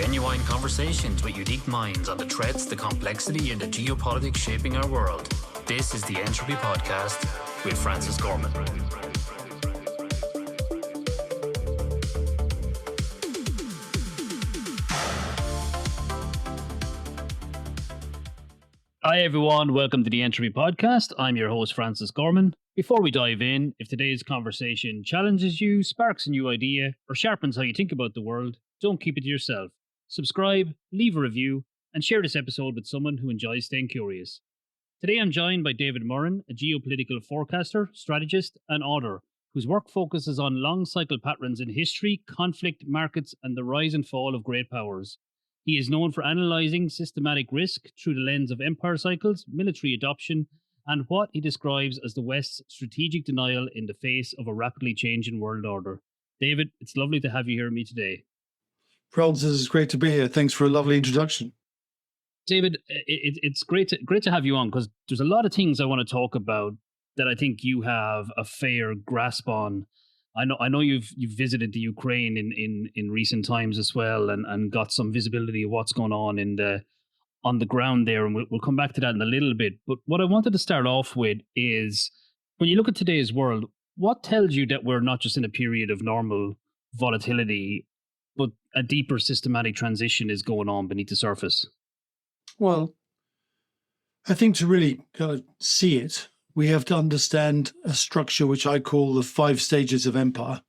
genuine conversations with unique minds on the threats, the complexity, and the geopolitics shaping our world. This is the Entropy Podcast with Francis Gorman. Hi everyone, welcome to the Entropy Podcast. I'm your host, Francis Gorman. Before we dive in, if today's conversation challenges you, sparks a new idea, or sharpens how you think about the world, don't keep it to yourself. Subscribe, leave a review, and share this episode with someone who enjoys staying curious. Today I'm joined by David Murrin, a geopolitical forecaster, strategist, and author, whose work focuses on long-cycle patterns in history, conflict, markets, and the rise and fall of great powers. He is known for analysing systematic risk through the lens of empire cycles, military adoption, and what he describes as the West's strategic denial in the face of a rapidly changing world order. David, it's lovely to have you here with me today. Francis, it's great to be here. Thanks for a lovely introduction. David, it's great to have you on, because there's a lot of things I want to talk about that I think you have a fair grasp on. I know you've visited the Ukraine in recent times as well, and got some visibility of what's going on the ground there, and we'll come back to that in a little bit. But what I wanted to start off with is, when you look at today's world, what tells you that we're not just in a period of normal volatility, but a deeper systematic transition is going on beneath the surface? Well, I think to really kind of see it, we have to understand a structure which I call the 5 stages of empire,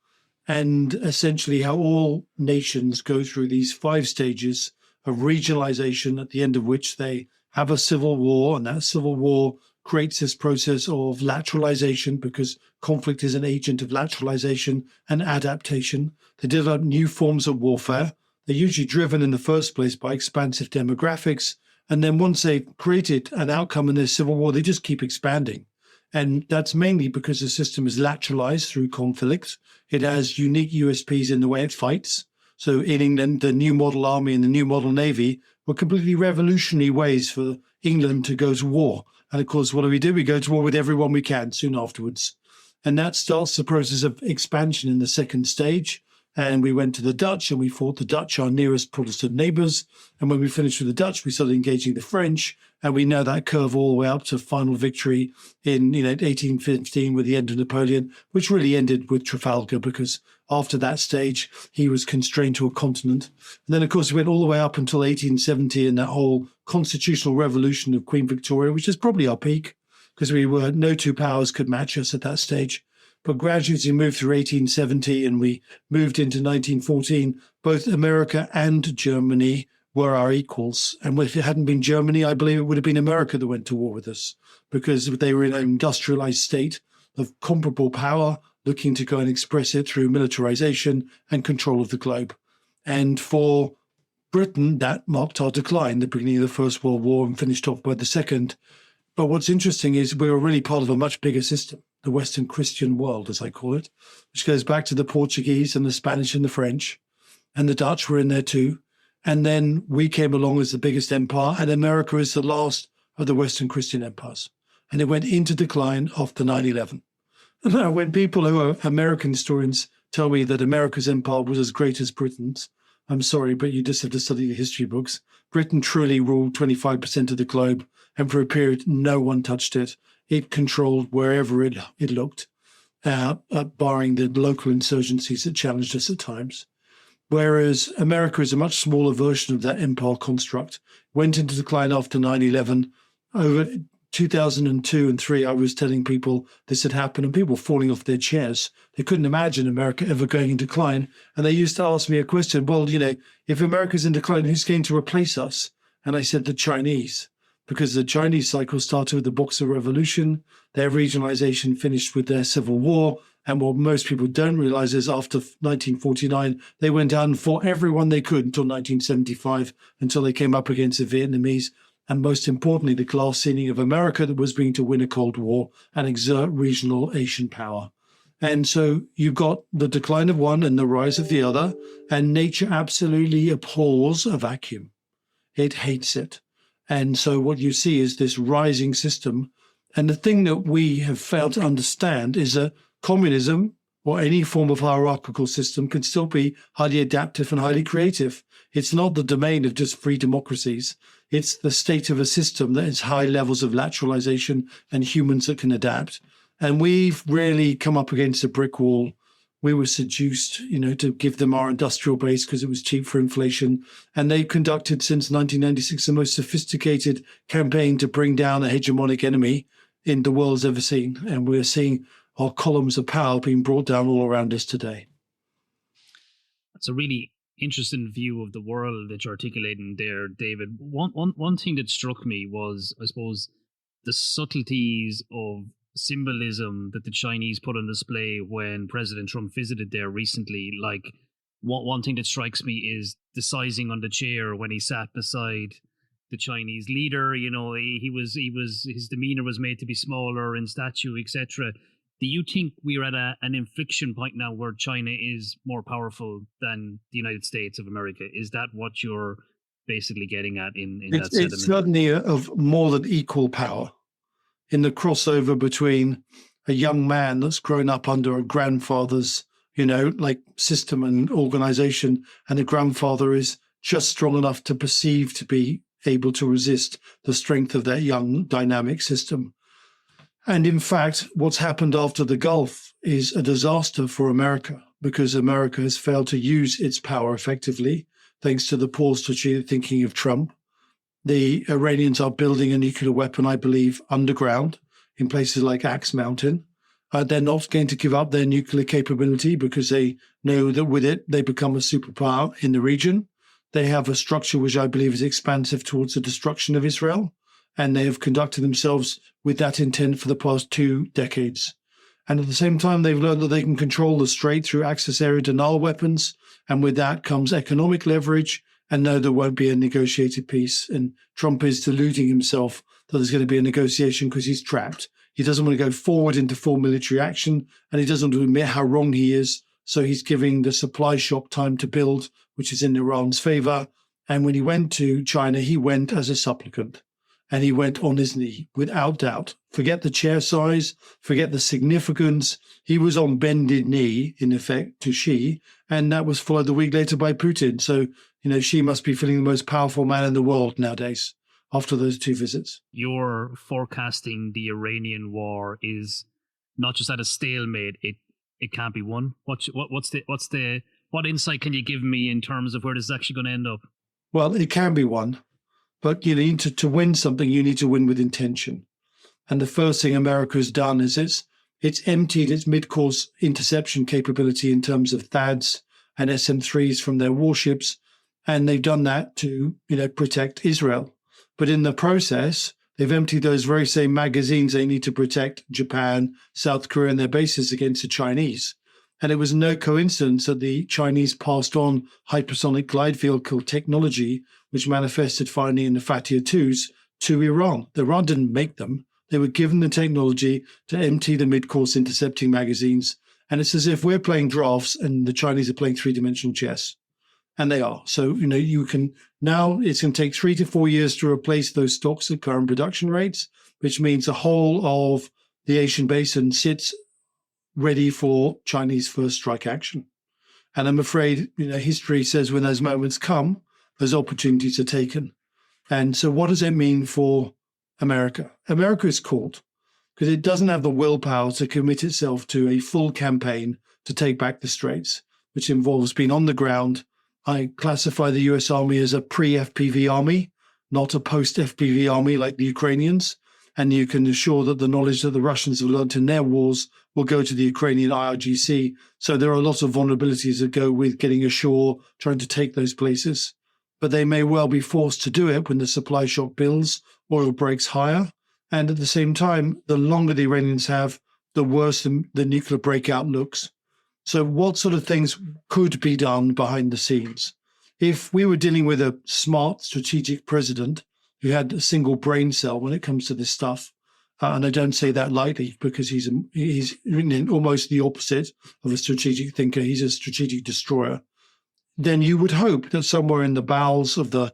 and essentially how all nations go through these 5 stages of regionalization, at the end of which they have a civil war, and that civil war creates this process of lateralization, because conflict is an agent of lateralization and adaptation. They develop new forms of warfare. They're usually driven in the first place by expansive demographics, and then once they've created an outcome in their civil war, they just keep expanding. And that's mainly because the system is lateralized through conflict. It has unique USPs in the way it fights. So in England, the new model army and the new model navy were completely revolutionary ways for England to go to war. And of course, what do? We go to war with everyone we can soon afterwards. And that starts the process of expansion in the second stage. And we went to the Dutch, and we fought the Dutch, our nearest Protestant neighbours. And when we finished with the Dutch, we started engaging the French. And we know that curve all the way up to final victory in 1815 with the end of Napoleon, which really ended with Trafalgar, because after that stage, he was constrained to a continent. And then, of course, we went all the way up until 1870 and that whole constitutional revolution of Queen Victoria, which is probably our peak, because no two powers could match us at that stage. But gradually, as we moved through 1870 and we moved into 1914, both America and Germany were our equals. And if it hadn't been Germany, I believe it would have been America that went to war with us, because they were in an industrialized state of comparable power, looking to go and express it through militarization and control of the globe. And for Britain, that marked our decline, the beginning of the First World War, and finished off by the Second. But what's interesting is we were really part of a much bigger system, the Western Christian world, as I call it, which goes back to the Portuguese and the Spanish and the French, and the Dutch were in there too. And then we came along as the biggest empire, and America is the last of the Western Christian empires. And it went into decline after 9/11. Now, when people who are American historians tell me that America's empire was as great as Britain's, I'm sorry, but you just have to study the history books. Britain truly ruled 25% of the globe, and for a period, no one touched it. It controlled wherever it looked, barring the local insurgencies that challenged us at times. Whereas America is a much smaller version of that empire construct, went into decline after 9/11. Over 2002 and 3, I was telling people this had happened, and people were falling off their chairs. They couldn't imagine America ever going in decline. And they used to ask me a question, well, if America's in decline, who's going to replace us? And I said the Chinese, because the Chinese cycle started with the Boxer Revolution. Their regionalization finished with their civil war. And what most people don't realize is after 1949, they went down and fought everyone they could until 1975, until they came up against the Vietnamese. And most importantly, the glass ceiling of America that was being to win a Cold War and exert regional Asian power. And so you've got the decline of one and the rise of the other, and nature absolutely abhors a vacuum. It hates it. And so what you see is this rising system. And the thing that we have failed to understand is that communism or any form of hierarchical system can still be highly adaptive and highly creative. It's not the domain of just free democracies. It's the state of a system that has high levels of lateralization and humans that can adapt. And we've really come up against a brick wall. We were seduced, to give them our industrial base because it was cheap for inflation. And they conducted since 1996 the most sophisticated campaign to bring down a hegemonic enemy in the world's ever seen. And we're seeing our columns of power being brought down all around us today. That's a really interesting view of the world that you're articulating there, David. One thing that struck me was, I suppose, the subtleties of symbolism that the Chinese put on display when President Trump visited there recently. Like, one thing that strikes me is the sizing on the chair when he sat beside the Chinese leader. His demeanor was made to be smaller in stature, etc. Do you think we're at an inflection point now where China is more powerful than the United States of America? Is that what you're basically getting at in that sentiment? It's certainly of more than equal power in the crossover between a young man that's grown up under a grandfather's, system and organization, and the grandfather is just strong enough to perceive to be able to resist the strength of that young dynamic system. And in fact, what's happened after the Gulf is a disaster for America, because America has failed to use its power effectively, thanks to the poor strategic thinking of Trump. The Iranians are building a nuclear weapon, I believe, underground in places like Axe Mountain. They're not going to give up their nuclear capability because they know that with it, they become a superpower in the region. They have a structure which I believe is expansive towards the destruction of Israel. And they have conducted themselves with that intent for the past 2 decades. And at the same time, they've learned that they can control the strait through access area denial weapons. And with that comes economic leverage. And no, there won't be a negotiated peace. And Trump is deluding himself that there's going to be a negotiation because he's trapped. He doesn't want to go forward into full military action. And he doesn't want to admit how wrong he is. So he's giving the supply shock time to build, which is in Iran's favor. And when he went to China, he went as a supplicant. And he went on his knee, without doubt. Forget the chair size, forget the significance. He was on bended knee, in effect, to Xi, and that was followed a week later by Putin. So, Xi must be feeling the most powerful man in the world nowadays after those 2 visits. You're forecasting the Iranian war is not just at a stalemate; it can't be won. What insight can you give me in terms of where this is actually going to end up? Well, it can be won. But you need to win something, you need to win with intention. And the first thing America has done is it's emptied its mid-course interception capability in terms of THAADs and SM-3s from their warships. And they've done that to, protect Israel. But in the process, they've emptied those very same magazines they need to protect Japan, South Korea, and their bases against the Chinese. And it was no coincidence that the Chinese passed on hypersonic glide vehicle technology, which manifested finally in the Fatia 2s, to Iran. Iran didn't make them. They were given the technology to empty the mid-course intercepting magazines. And it's as if we're playing drafts and the Chinese are playing 3-dimensional chess. And they are. So, you can now, it's going to take 3 to 4 years to replace those stocks at current production rates, which means the whole of the Asian basin sits ready for Chinese first strike action. And I'm afraid, history says when those moments come, those opportunities are taken. And so what does it mean for America? America is caught because it doesn't have the willpower to commit itself to a full campaign to take back the straits, which involves being on the ground. I classify the US Army as a pre-FPV army, not a post-FPV army like the Ukrainians. And you can assure that the knowledge that the Russians have learned in their wars will go to the Ukrainian IRGC. So there are lots of vulnerabilities that go with getting ashore, trying to take those places. But they may well be forced to do it when the supply shock builds, oil breaks higher. And at the same time, the longer the Iranians have, the worse the nuclear breakout looks. So what sort of things could be done behind the scenes? If we were dealing with a smart strategic president who had a single brain cell when it comes to this stuff, and I don't say that lightly because he's almost the opposite of a strategic thinker. He's a strategic destroyer. Then you would hope that somewhere in the bowels of the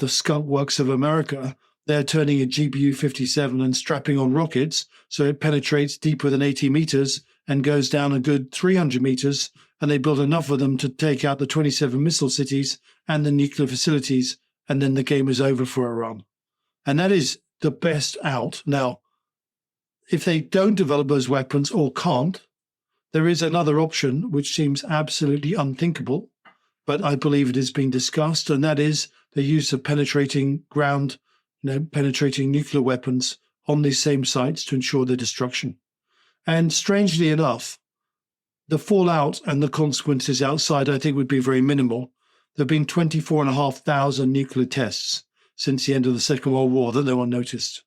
skunk works of America, they're turning a GBU-57 and strapping on rockets so it penetrates deeper than 80 meters and goes down a good 300 meters, and they build enough of them to take out the 27 missile cities and the nuclear facilities, and then the game is over for Iran. And that is the best out. Now, if they don't develop those weapons or can't, there is another option which seems absolutely unthinkable, but I believe it is being discussed, and that is the use of penetrating nuclear weapons on these same sites to ensure their destruction. And strangely enough, the fallout and the consequences outside, I think, would be very minimal. There have been 24,500 nuclear tests since the end of the Second World War that no one noticed.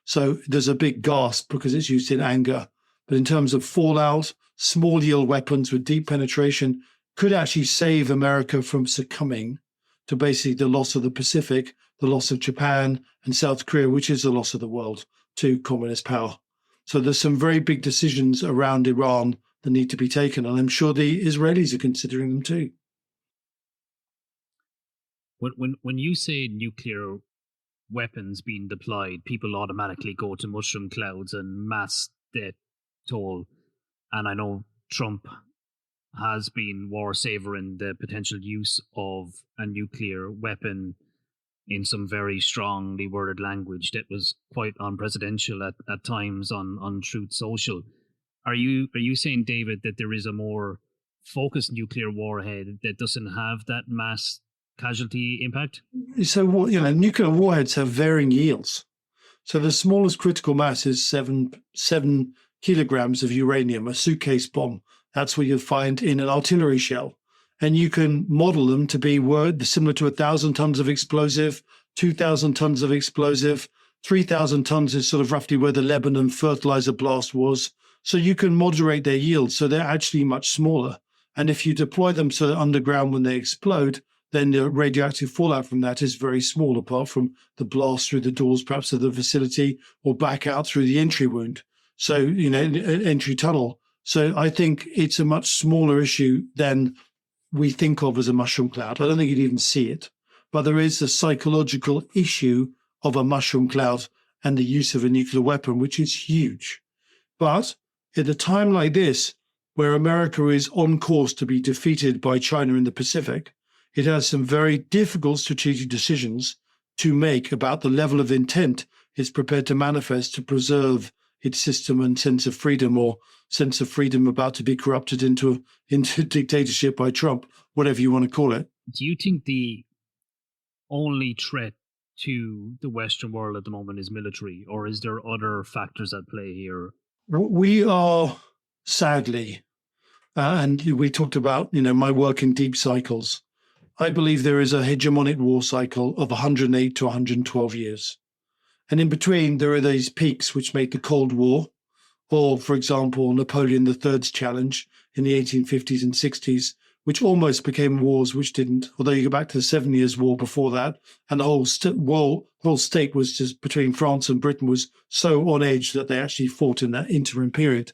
So there's a big gasp because it's used in anger. But in terms of fallout, small yield weapons with deep penetration could actually save America from succumbing to basically the loss of the Pacific, the loss of Japan and South Korea, which is the loss of the world to communist power. So there's some very big decisions around Iran that need to be taken, and I'm sure the Israelis are considering them too. When you say nuclear weapons being deployed, people automatically go to mushroom clouds and mass death toll. And I know Trump has been war-savouring the potential use of a nuclear weapon in some very strongly worded language that was quite unpresidential at times on Truth Social. Are you saying, David, that there is a more focused nuclear warhead that doesn't have that mass casualty impact? So, nuclear warheads have varying yields. So the smallest critical mass is seven kilograms of uranium, a suitcase bomb. That's what you'd find in an artillery shell. And you can model them to be similar to 1,000 tons of explosive, 2,000 tons of explosive, 3,000 tons is sort of roughly where the Lebanon fertilizer blast was. So you can moderate their yield. So they're actually much smaller. And if you deploy them so they're underground when they explode, then the radioactive fallout from that is very small, apart from the blast through the doors, perhaps of the facility, or back out through the entry wound. So, entry tunnel. So I think it's a much smaller issue than we think of as a mushroom cloud. I don't think you'd even see it. But there is the psychological issue of a mushroom cloud and the use of a nuclear weapon, which is huge. But at a time like this, where America is on course to be defeated by China in the Pacific, it has some very difficult strategic decisions to make about the level of intent it's prepared to manifest to preserve its system and sense of freedom, or sense of freedom about to be corrupted into dictatorship by Trump, whatever you want to call it. Do you think the only threat to the Western world at the moment is military, or is there other factors at play here? We are, sadly, and we talked about, my work in deep cycles. I believe there is a hegemonic war cycle of 108 to 112 years. And in between, there are these peaks which make the Cold War, or, for example, Napoleon III's challenge in the 1850s and 60s, which almost became wars which didn't, although you go back to the 7 Years' War before that, and the whole state was just between France and Britain was so on edge that they actually fought in that interim period.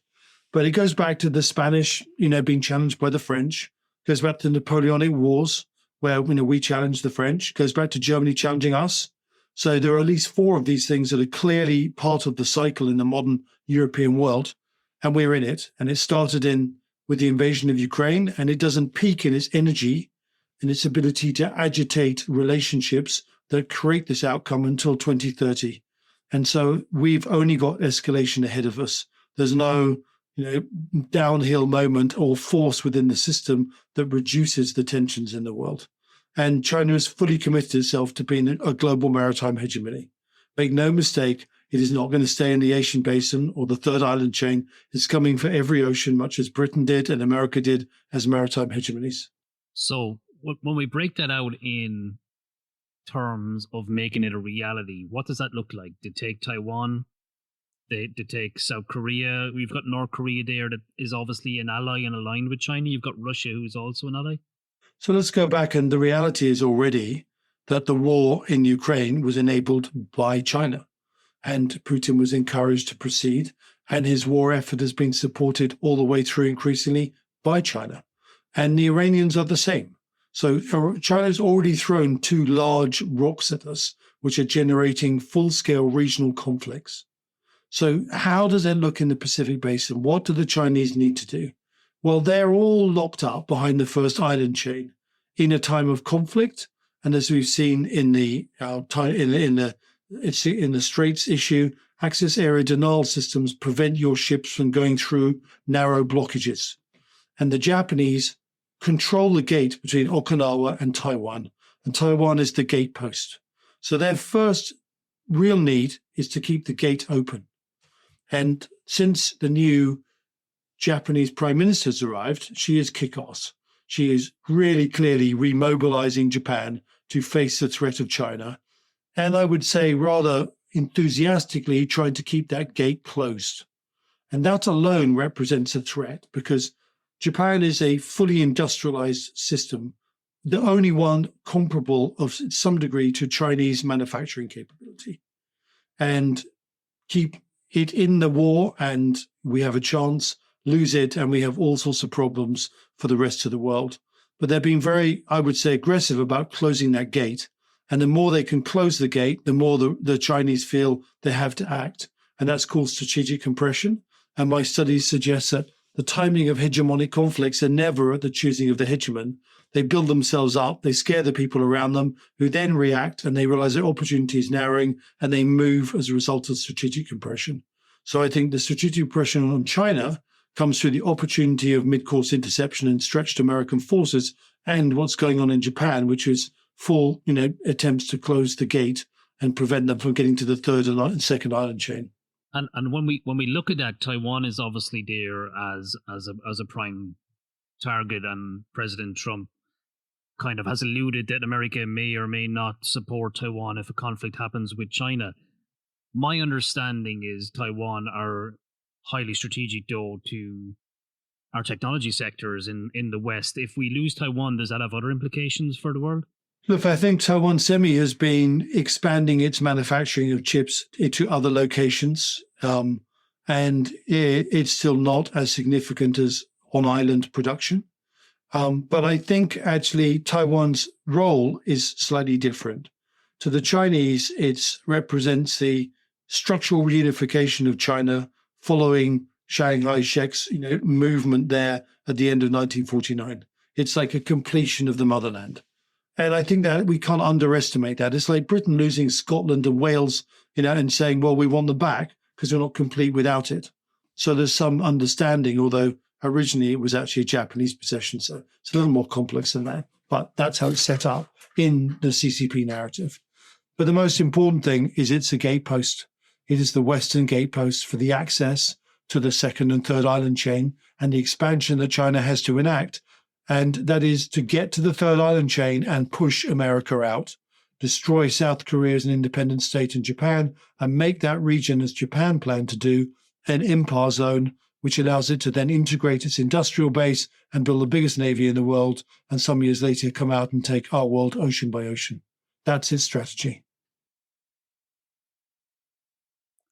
But it goes back to the Spanish, being challenged by the French, goes back to Napoleonic Wars, where we challenged the French, goes back to Germany challenging us. So there are at least 4 of these things that are clearly part of the cycle in the modern European world, and we're in it. And it started with the invasion of Ukraine, and it doesn't peak in its energy and its ability to agitate relationships that create this outcome until 2030. And so we've only got escalation ahead of us. There's no downhill moment or force within the system that reduces the tensions in the world. And China has fully committed itself to being a global maritime hegemony. Make no mistake, it is not going to stay in the Asian basin or the third island chain. It's coming for every ocean, much as Britain did and America did as maritime hegemonies. So when we break that out in terms of making it a reality, what does that look like? To take Taiwan, to take South Korea. We've got North Korea there that is obviously an ally and aligned with China. You've got Russia, who is also an ally. So let's go back, and the reality is already that the war in Ukraine was enabled by China, and Putin was encouraged to proceed, and his war effort has been supported all the way through increasingly by China. And the Iranians are the same. So China's already thrown 2 large rocks at us, which are generating full-scale regional conflicts. So how does that look in the Pacific Basin? What do the Chinese need to do? Well, they're all locked up behind the first island chain in a time of conflict, and as we've seen in the Straits issue, access area denial systems prevent your ships from going through narrow blockages, and the Japanese control the gate between Okinawa and Taiwan is the gate post. So their first real need is to keep the gate open. And since the new Japanese Prime Minister's arrived, she is kick-ass. She is really clearly remobilizing Japan to face the threat of China. And I would say rather enthusiastically trying to keep that gate closed. And that alone represents a threat because Japan is a fully industrialized system, the only one comparable of some degree to Chinese manufacturing capability. And keep it in the war and we have a chance, lose it, and we have all sorts of problems for the rest of the world. But they're being very, I would say, aggressive about closing that gate. And the more they can close the gate, the more the Chinese feel they have to act. And that's called strategic compression. And my studies suggest that the timing of hegemonic conflicts are never at the choosing of the hegemon. They build themselves up, they scare the people around them, who then react and they realize their opportunity is narrowing and they move as a result of strategic compression. So I think the strategic compression on China comes through the opportunity of mid-course interception and stretched American forces and what's going on in Japan, which is full attempts to close the gate and prevent them from getting to the third and second island chain. And when we look at that, Taiwan is obviously there as a prime target, and President Trump kind of has alluded that America may or may not support Taiwan if a conflict happens with China. My understanding is Taiwan are highly strategic, though, to our technology sectors in the West. If we lose Taiwan, does that have other implications for the world? Look, I think Taiwan Semi has been expanding its manufacturing of chips into other locations, and it's still not as significant as on-island production. But I think actually Taiwan's role is slightly different. To the Chinese, it represents the structural reunification of China following Shanghai Shek's movement there at the end of 1949. It's like a completion of the motherland. And I think that we can't underestimate that. It's like Britain losing Scotland and Wales, and saying, well, we want them back because we're not complete without it. So there's some understanding, although originally it was actually a Japanese possession. So it's a little more complex than that. But that's how it's set up in the CCP narrative. But the most important thing is it's a gatepost. It is the Western gatepost for the access to the second and third island chain and the expansion that China has to enact. And that is to get to the third island chain and push America out, destroy South Korea as an independent state in Japan, and make that region, as Japan planned to do, an empire zone, which allows it to then integrate its industrial base and build the biggest navy in the world, and some years later come out and take our world ocean by ocean. That's its strategy.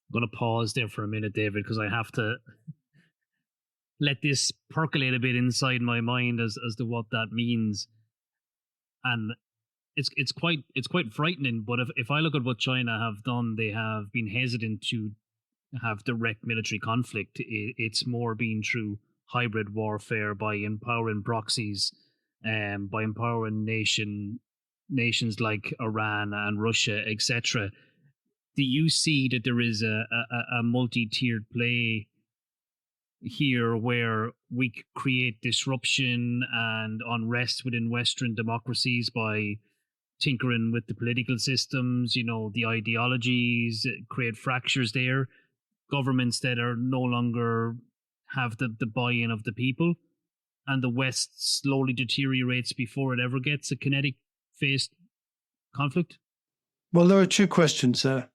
I'm going to pause there for a minute, David, because I have to let this percolate a bit inside my mind as to what that means. And it's quite frightening. But if I look at what China have done, they have been hesitant to have direct military conflict. It's more been through hybrid warfare by empowering proxies, by empowering nations like Iran and Russia, etc. Do you see that there is a multi-tiered play here where we create disruption and unrest within Western democracies by tinkering with the political systems, the ideologies, create fractures there, governments that are no longer have the buy-in of the people, and the West slowly deteriorates before it ever gets a kinetic-faced conflict? Well, there are two questions there.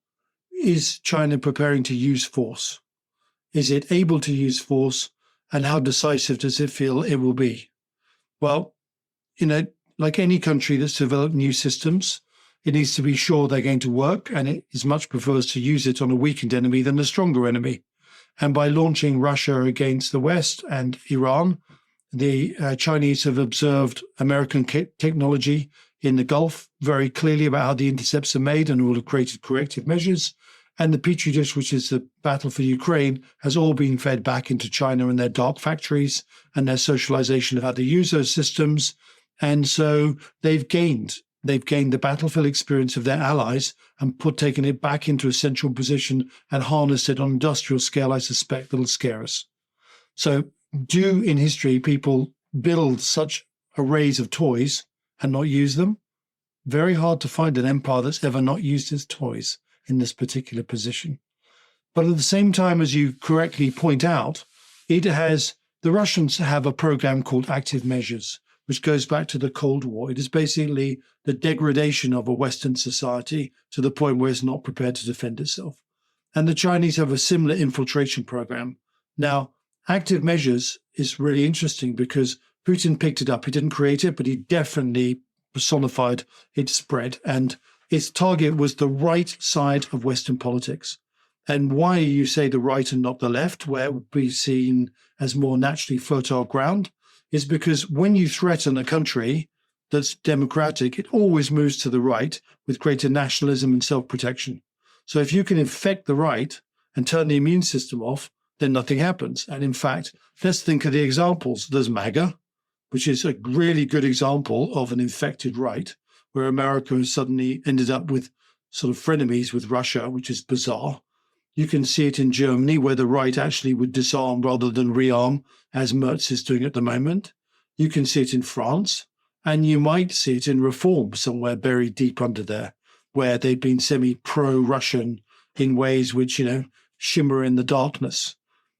Is China preparing to use force? Is it able to use force? And how decisive does it feel it will be? Well, like any country that's developed new systems, it needs to be sure they're going to work, and it is much prefers to use it on a weakened enemy than a stronger enemy. And by launching Russia against the West and Iran, the Chinese have observed American technology in the Gulf very clearly about how the intercepts are made and will have created corrective measures. And the Petri dish, which is the battle for Ukraine, has all been fed back into China and their dark factories and their socialization of how to use those systems. And so they've gained the battlefield experience of their allies and taken it back into a central position and harnessed it on an industrial scale, I suspect, that'll scare us. So do in history people build such arrays of toys and not use them? Very hard to find an empire that's ever not used its toys in this particular position. But at the same time, as you correctly point out, the Russians have a program called active measures, which goes back to the Cold War. It is basically the degradation of a Western society to the point where it's not prepared to defend itself. And the Chinese have a similar infiltration program. Now, active measures is really interesting because Putin picked it up. He didn't create it, but he definitely personified its spread. And its target was the right side of Western politics. And why you say the right and not the left, where it would be seen as more naturally fertile ground, is because when you threaten a country that's democratic, it always moves to the right with greater nationalism and self-protection. So if you can infect the right and turn the immune system off, then nothing happens. And in fact, let's think of the examples. There's MAGA, which is a really good example of an infected right, where America has suddenly ended up with sort of frenemies with Russia, which is bizarre. You can see it in Germany, where the right actually would disarm rather than rearm, as Merz is doing at the moment. You can see it in France, and you might see it in Reform somewhere buried deep under there, where they've been semi-pro-Russian in ways which, shimmer in the darkness.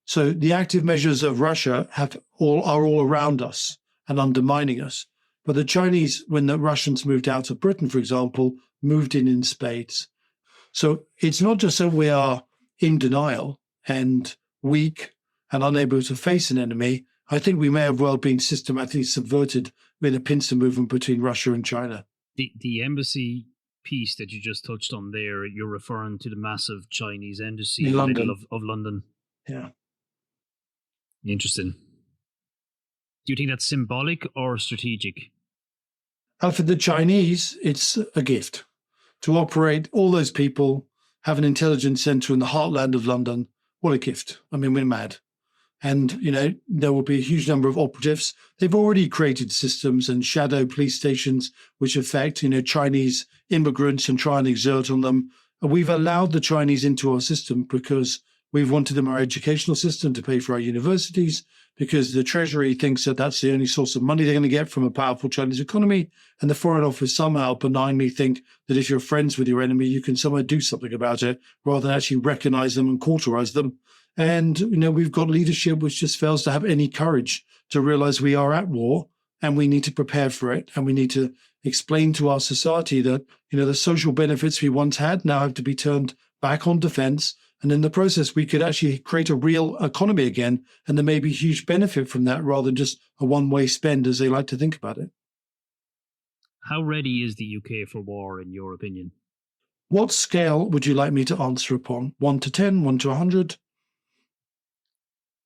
So the active measures of Russia are all around us and undermining us. But the Chinese, when the Russians moved out of Britain, for example, moved in spades. So it's not just that we are in denial and weak and unable to face an enemy. I think we may have well been systematically subverted with a pincer movement between Russia and China. The embassy piece that you just touched on there, you're referring to the massive Chinese embassy in the middle of London. Yeah. Interesting. Do you think that's symbolic or strategic? For the Chinese, it's a gift to operate all those people, have an intelligence centre in the heartland of London. What a gift. I mean, we're mad. And, there will be a huge number of operatives. They've already created systems and shadow police stations which affect, Chinese immigrants and try and exert on them. And we've allowed the Chinese into our system because we've wanted them our educational system to pay for our universities, because the Treasury thinks that that's the only source of money they're going to get from a powerful Chinese economy. And the Foreign Office somehow benignly think that if you're friends with your enemy, you can somehow do something about it rather than actually recognize them and cauterize them. And, we've got leadership which just fails to have any courage to realize we are at war and we need to prepare for it. And we need to explain to our society that, the social benefits we once had now have to be turned back on defense. And in the process, we could actually create a real economy again. And there may be huge benefit from that rather than just a one-way spend, as they like to think about it. How ready is the UK for war, in your opinion? What scale would you like me to answer upon? 1 to 10, 1 to 100?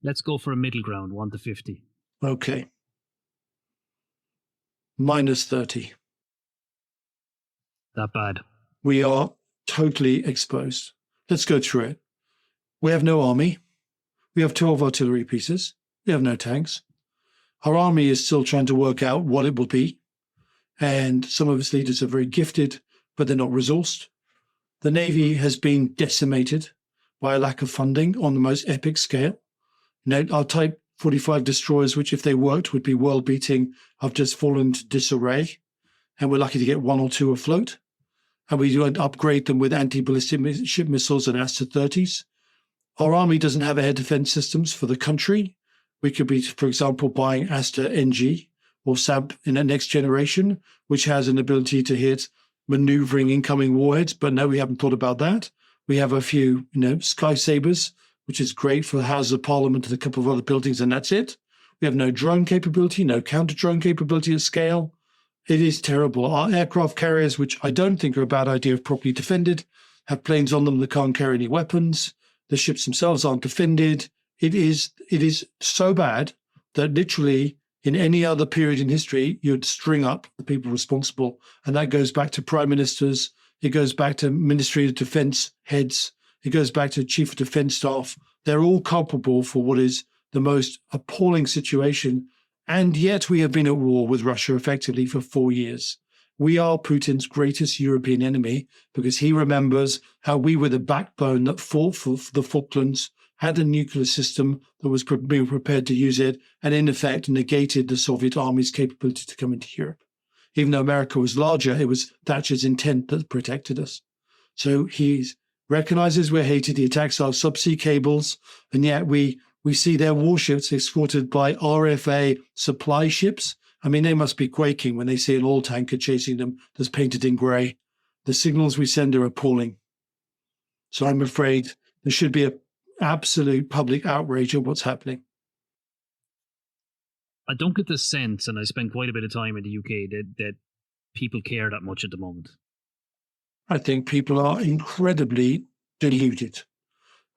Let's go for a middle ground, 1 to 50. Okay. -30. That bad? We are totally exposed. Let's go through it. We have no army. We have 12 artillery pieces. We have no tanks. Our army is still trying to work out what it will be. And some of its leaders are very gifted, but they're not resourced. The Navy has been decimated by a lack of funding on the most epic scale. Our Type 45 destroyers, which if they worked would be world-beating, have just fallen into disarray. And we're lucky to get 1 or 2 afloat. And we don't upgrade them with anti-ballistic ship missiles and Aster-30s. Our army doesn't have air defense systems for the country. We could be, for example, buying Aster-NG or SAB in the next generation, which has an ability to hit maneuvering incoming warheads. But no, we haven't thought about that. We have a few, Sky Sabres, which is great for the House of Parliament and a couple of other buildings, and that's it. We have no drone capability, no counter-drone capability at scale. It is terrible. Our aircraft carriers, which I don't think are a bad idea if properly defended, have planes on them that can't carry any weapons. The ships themselves aren't defended. It is so bad that literally in any other period in history, you'd string up the people responsible. And that goes back to prime ministers. It goes back to Ministry of Defense heads. it goes back to Chief of Defense Staff. They're all culpable for what is the most appalling situation. And yet we have been at war with Russia effectively for 4 years. We are Putin's greatest European enemy because he remembers how we were the backbone that fought for the Falklands, had a nuclear system that was being prepared to use it, and in effect negated the Soviet army's capability to come into Europe. Even though America was larger, it was Thatcher's intent that protected us. So he recognizes we're hated, he attacks our subsea cables, and yet we see their warships escorted by RFA supply ships. I mean, they must be quaking when they see an oil tanker chasing them that's painted in grey. The signals we send are appalling. So I'm afraid there should be an absolute public outrage at what's happening. I don't get the sense, and I spend quite a bit of time in the UK, that people care that much at the moment. I think people are incredibly deluded.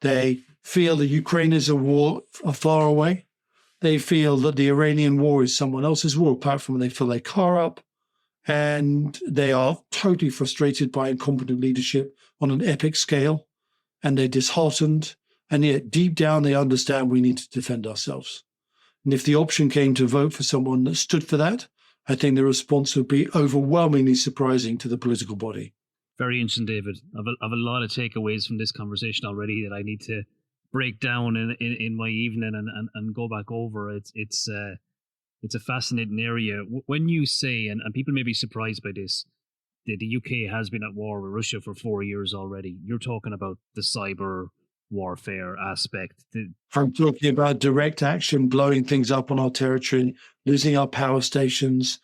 They feel that Ukraine is a war far away. They feel that the Iranian war is someone else's war, apart from when they fill their car up. And they are totally frustrated by incompetent leadership on an epic scale. And they're disheartened. And yet deep down, they understand we need to defend ourselves. And if the option came to vote for someone that stood for that, I think the response would be overwhelmingly surprising to the political body. Very interesting, David. I've a lot of takeaways from this conversation already that I need to break down in my evening and go back over. It's a fascinating area. When you say, and people may be surprised by this, that the UK has been at war with Russia for 4 years already. You're talking about the cyber warfare aspect. I'm talking about direct action, blowing things up on our territory, losing our power stations,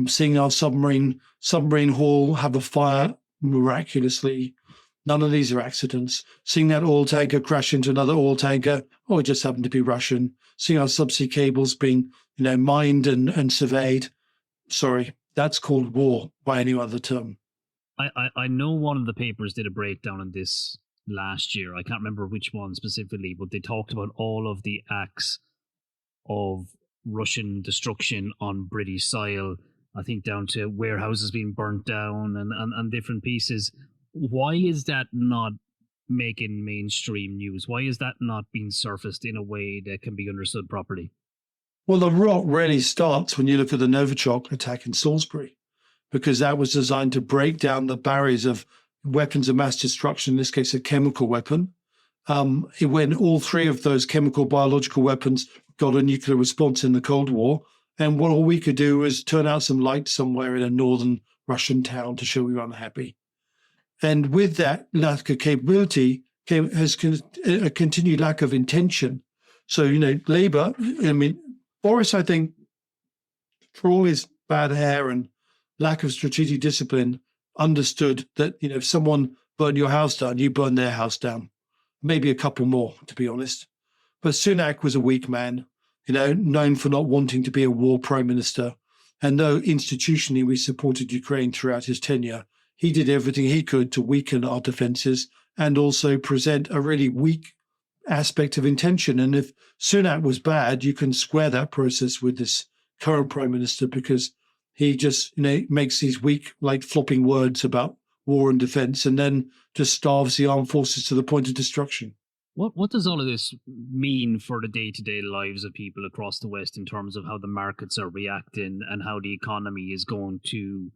seeing our submarine hull have a fire miraculously. None of these are accidents. Seeing that oil tanker crash into another oil tanker, it just happened to be Russian. Seeing our subsea cables being, mined and surveyed. Sorry, that's called war by any other term. I know one of the papers did a breakdown on this last year. I can't remember which one specifically, but they talked about all of the acts of Russian destruction on British soil, I think down to warehouses being burnt down and different pieces. Why is that not making mainstream news? Why is that not being surfaced in a way that can be understood properly? Well, the rot really starts when you look at the Novichok attack in Salisbury, because that was designed to break down the barriers of weapons of mass destruction, in this case, a chemical weapon. When all three of those chemical biological weapons got a nuclear response in the Cold War, and what all we could do was turn out some lights somewhere in a northern Russian town to show we were unhappy. And with that lack of capability has a continued lack of intention. So, Labour, Boris, I think, for all his bad hair and lack of strategic discipline, understood that, if someone burned your house down, you burn their house down. Maybe a couple more, to be honest. But Sunak was a weak man, known for not wanting to be a war prime minister. And though institutionally we supported Ukraine throughout his tenure, he did everything he could to weaken our defences and also present a really weak aspect of intention. And if Sunak was bad, you can square that process with this current prime minister, because he just makes these weak, flopping words about war and defence, and then just starves the armed forces to the point of destruction. What does all of this mean for the day-to-day lives of people across the West in terms of how the markets are reacting and how the economy is going to,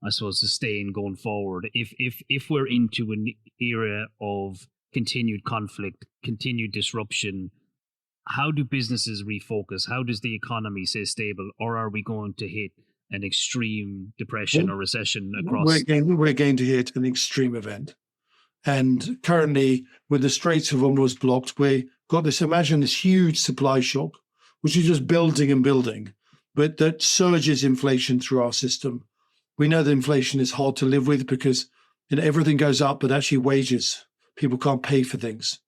I suppose, sustain going forward? If we're into an era of continued conflict, continued disruption, how do businesses refocus? How does the economy stay stable? Or are we going to hit an extreme depression or recession across? We're going to hit an extreme event. And currently, with the Straits of Hormuz blocked, we got this, imagine this huge supply shock, which is just building and building, but that surges inflation through our system. We know that inflation is hard to live with because everything goes up, but actually wages, people can't pay for things.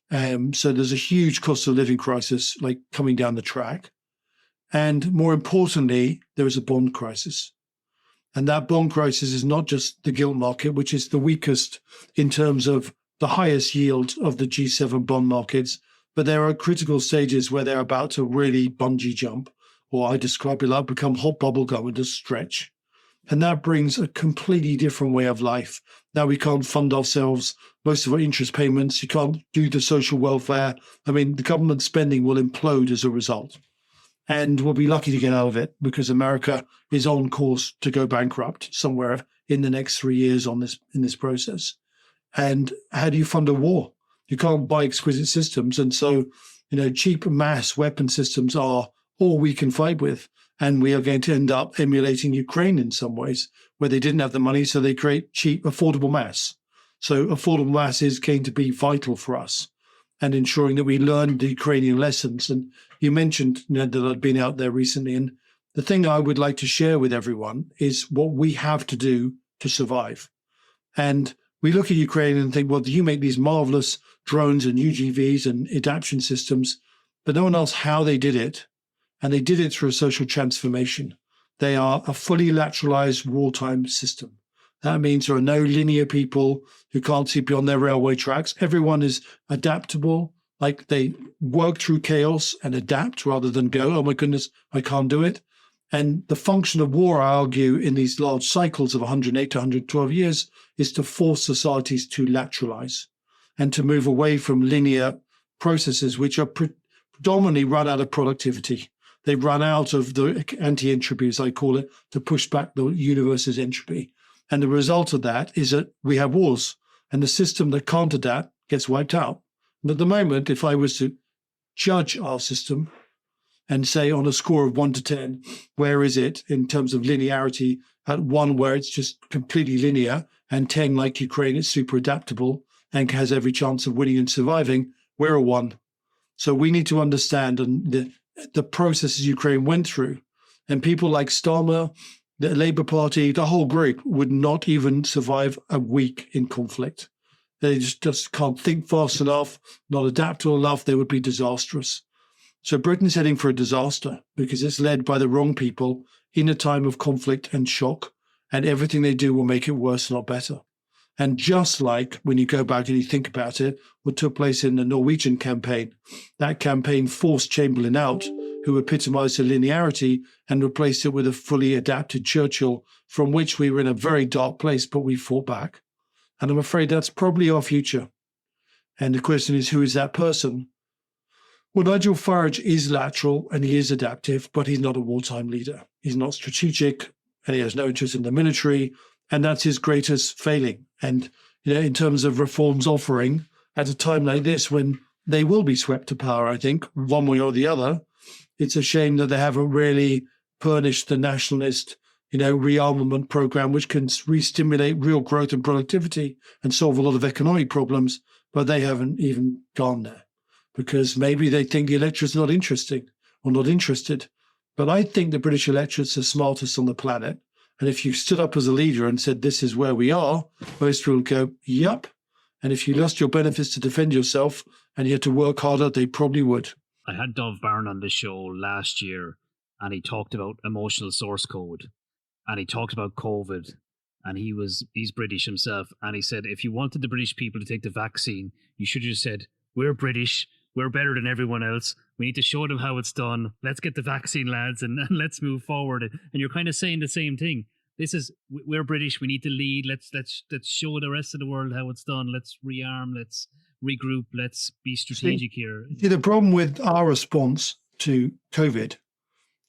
So there's a huge cost of living crisis coming down the track. And more importantly, there is a bond crisis. And that bond crisis is not just the gilt market, which is the weakest in terms of the highest yield of the G7 bond markets, but there are critical stages where they're about to really bungee jump, or I describe it like become hot bubble gum and just stretch. And that brings a completely different way of life. Now we can't fund ourselves, most of our interest payments. You can't do the social welfare. I mean, the government spending will implode as a result. And we'll be lucky to get out of it because America is on course to go bankrupt somewhere in the next 3 years in this process. And how do you fund a war? You can't buy exquisite systems. And so, cheap mass weapon systems are all we can fight with. And we are going to end up emulating Ukraine in some ways, where they didn't have the money, so they create cheap, affordable mass. So affordable mass is going to be vital for us and ensuring that we learn the Ukrainian lessons. And you mentioned that I'd been out there recently. And the thing I would like to share with everyone is what we have to do to survive. And we look at Ukraine and think, well, you make these marvelous drones and UGVs and adaptation systems, but no one else how they did it. And they did it through a social transformation. They are a fully lateralized wartime system. That means there are no linear people who can't see beyond their railway tracks. Everyone is adaptable, like they work through chaos and adapt rather than go, oh my goodness, I can't do it. And the function of war, I argue, in these large cycles of 108 to 112 years is to force societies to lateralize and to move away from linear processes, which are predominantly run out of productivity. They run out of the anti-entropy, as I call it, to push back the universe's entropy. And the result of that is that we have wars, and the system that can't adapt gets wiped out. And at the moment, if I was to judge our system and say on a score of 1 to 10, where is it in terms of linearity? At 1, where it's just completely linear, and 10, like Ukraine, it's super adaptable and has every chance of winning and surviving, we're a 1. So we need to understand the processes Ukraine went through. And people like Starmer, the Labour Party, the whole group would not even survive a week in conflict. They just can't think fast enough, not adaptable enough. They would be disastrous. So Britain's heading for a disaster because it's led by the wrong people in a time of conflict and shock, and everything they do will make it worse, not better. And just like when you go back and you think about it, what took place in the Norwegian campaign, that campaign forced Chamberlain out, who epitomized the linearity, and replaced it with a fully adapted Churchill, from which we were in a very dark place, but we fought back. And I'm afraid that's probably our future. And the question is, who is that person? Well, Nigel Farage is lateral and he is adaptive, but he's not a wartime leader. He's not strategic and he has no interest in the military. And that's his greatest failing. And, in terms of reforms offering at a time like this, when they will be swept to power, I think, one way or the other, it's a shame that they haven't really furnished the nationalist, rearmament program, which can re-stimulate real growth and productivity and solve a lot of economic problems. But they haven't even gone there because maybe they think the electorate's not interesting or not interested. But I think the British electorate's the smartest on the planet. And if you stood up as a leader and said, this is where we are, most people would go, yup. And if you lost your benefits to defend yourself and you had to work harder, they probably would. I had Dov Barron on the show last year and he talked about emotional source code and he talked about COVID and he's British himself. And he said, if you wanted the British people to take the vaccine, you should have just said, we're British. We're better than everyone else. We need to show them how it's done. Let's get the vaccine, lads, and let's move forward. And you're kind of saying the same thing. We're British. We need to lead. Let's show the rest of the world how it's done. Let's rearm. Let's regroup. Let's be strategic here. See, the problem with our response to COVID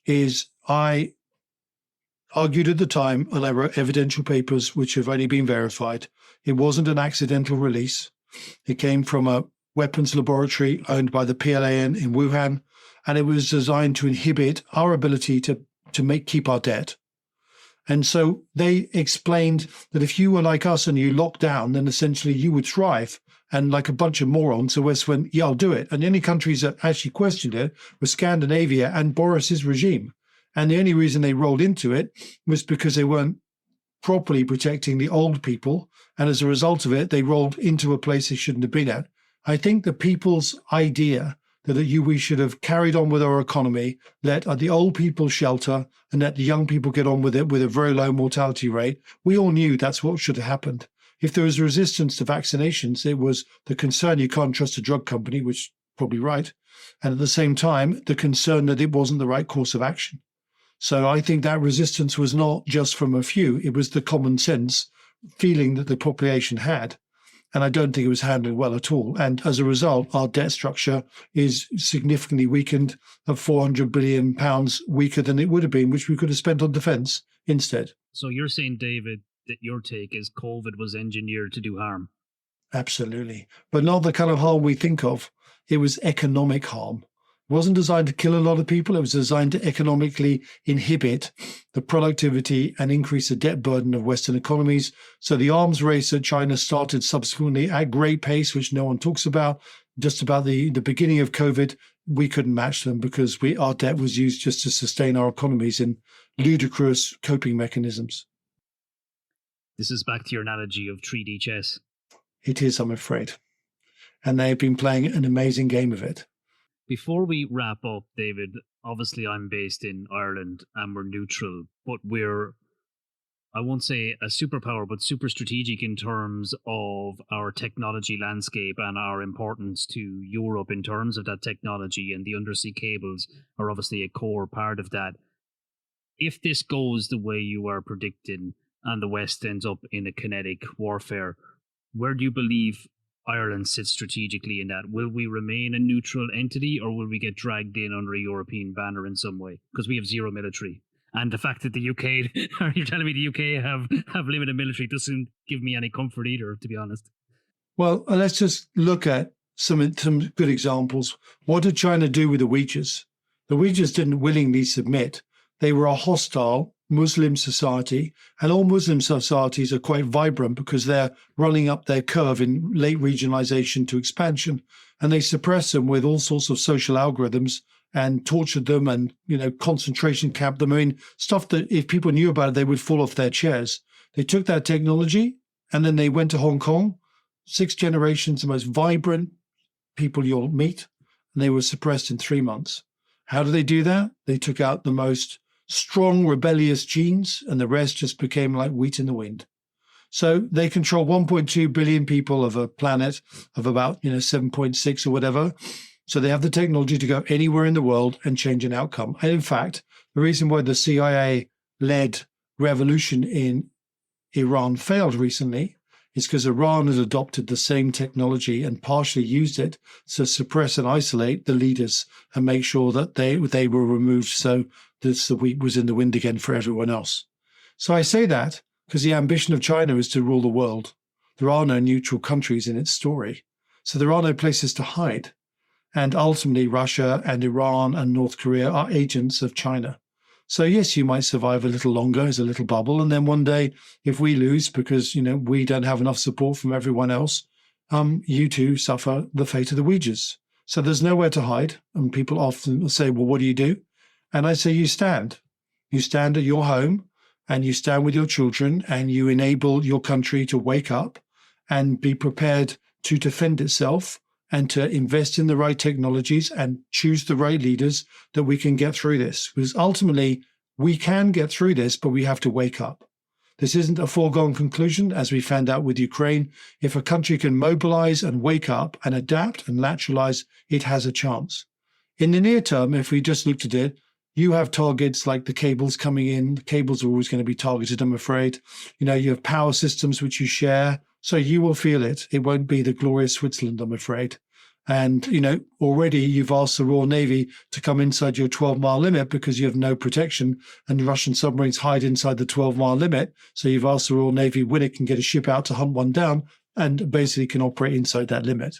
is I argued at the time, and I wrote evidential papers which have only been verified. It wasn't an accidental release. It came from a weapons laboratory owned by the PLAN in Wuhan, and it was designed to inhibit our ability to keep our debt. And so they explained that if you were like us and you locked down, then essentially you would thrive. And like a bunch of morons, the West went, yeah, I'll do it. And the only countries that actually questioned it were Scandinavia and Boris's regime. And the only reason they rolled into it was because they weren't properly protecting the old people. And as a result of it, they rolled into a place they shouldn't have been at. I think the people's idea that we should have carried on with our economy, let the old people shelter, and let the young people get on with it with a very low mortality rate, we all knew that's what should have happened. If there was resistance to vaccinations, it was the concern you can't trust a drug company, which is probably right, and at the same time, the concern that it wasn't the right course of action. So I think that resistance was not just from a few, it was the common sense feeling that the population had. And I don't think it was handled well at all. And as a result, our debt structure is significantly weakened, of £400 billion weaker than it would have been, which we could have spent on defence instead. So you're saying, David, that your take is COVID was engineered to do harm? Absolutely. But not the kind of harm we think of. It was economic harm. It wasn't designed to kill a lot of people. It was designed to economically inhibit the productivity and increase the debt burden of Western economies. So the arms race that China started subsequently at great pace, which no one talks about, just about the beginning of COVID, we couldn't match them because our debt was used just to sustain our economies in ludicrous coping mechanisms. This is back to your analogy of 3D chess. It is, I'm afraid. And they have been playing an amazing game of it. Before we wrap up, David, obviously I'm based in Ireland and we're neutral, but we're, I won't say a superpower, but super strategic in terms of our technology landscape and our importance to Europe in terms of that technology, and the undersea cables are obviously a core part of that. If this goes the way you are predicting and the West ends up in a kinetic warfare, where do you believe Ireland sits strategically in that? Will we remain a neutral entity, or will we get dragged in under a European banner in some way? Because we have zero military. And the fact that the UK, are you telling me the UK have limited military doesn't give me any comfort either, to be honest. Well, let's just look at some good examples. What did China do with the Uyghurs? The Uyghurs didn't willingly submit. They were a hostile Muslim society, and all Muslim societies are quite vibrant because they're running up their curve in late regionalization to expansion, and they suppress them with all sorts of social algorithms and tortured them and, concentration camp them. I mean, stuff that if people knew about it, they would fall off their chairs. They took that technology and then they went to Hong Kong, 6 generations, the most vibrant people you'll meet, and they were suppressed in 3 months. How do they do that? They took out the most strong rebellious genes, and the rest just became like wheat in the wind. So they control 1.2 billion people of a planet of about 7.6 or whatever. So they have the technology to go anywhere in the world and change an outcome. And in fact, the reason why the CIA-led revolution in Iran failed recently is because Iran has adopted the same technology and partially used it to suppress and isolate the leaders and make sure that they were removed, so the wheat was in the wind again for everyone else. So I say that because the ambition of China is to rule the world. There are no neutral countries in its story. So there are no places to hide. And ultimately, Russia and Iran and North Korea are agents of China. So yes, you might survive a little longer as a little bubble. And then one day, if we lose because, we don't have enough support from everyone else, you too suffer the fate of the Uyghurs. So there's nowhere to hide. And people often say, well, what do you do? And I say, you stand. You stand at your home and you stand with your children and you enable your country to wake up and be prepared to defend itself and to invest in the right technologies and choose the right leaders that we can get through this. Because ultimately, we can get through this, but we have to wake up. This isn't a foregone conclusion, as we found out with Ukraine. If a country can mobilize and wake up and adapt and lateralize, it has a chance. In the near term, if we just looked at it, you have targets like the cables coming in. The cables are always going to be targeted, I'm afraid. You have power systems which you share. So you will feel it. It won't be the glorious Switzerland, I'm afraid. And, already you've asked the Royal Navy to come inside your 12-mile limit because you have no protection and Russian submarines hide inside the 12-mile limit. So you've asked the Royal Navy when it can get a ship out to hunt one down and basically can operate inside that limit.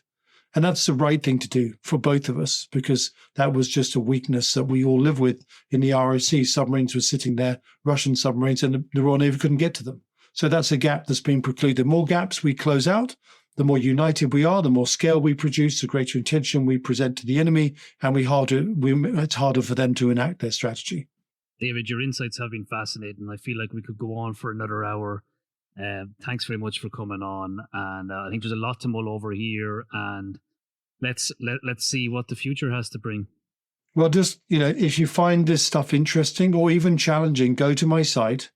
And that's the right thing to do for both of us, because that was just a weakness that we all live with in the ROC. Submarines were sitting there, Russian submarines, and the Royal Navy couldn't get to them. So that's a gap that's been precluded. The more gaps we close out, the more united we are, the more scale we produce, the greater intention we present to the enemy, and it's harder for them to enact their strategy. David, your insights have been fascinating. I feel like we could go on for another hour. Thanks very much for coming on, and I think there's a lot to mull over here, and let's see what the future has to bring. Well, just if you find this stuff interesting or even challenging, go to my site.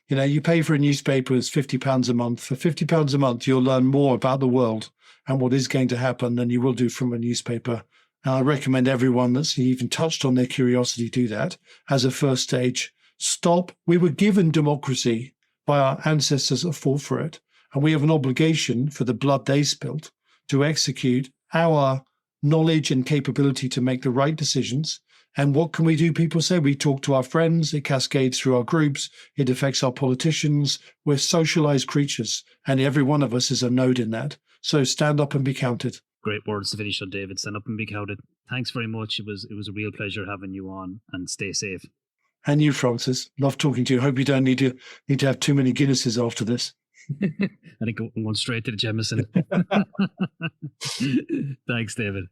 You pay for a newspaper, it's £50 a month. For £50 a month, you'll learn more about the world and what is going to happen than you will do from a newspaper. And I recommend everyone that's even touched on their curiosity do that as a first stage. Stop. We were given democracy by our ancestors that fought for it. And we have an obligation for the blood they spilled to execute our knowledge and capability to make the right decisions. And what can we do? People say we talk to our friends, it cascades through our groups, it affects our politicians. We're socialized creatures, and every one of us is a node in that. So stand up and be counted. Great words to finish on, David. Stand up and be counted. Thanks very much. It was a real pleasure having you on, and stay safe. And you, Francis. Love talking to you. Hope you don't need to have too many Guinnesses after this. I think I'm going straight to the Jameson. Thanks, David.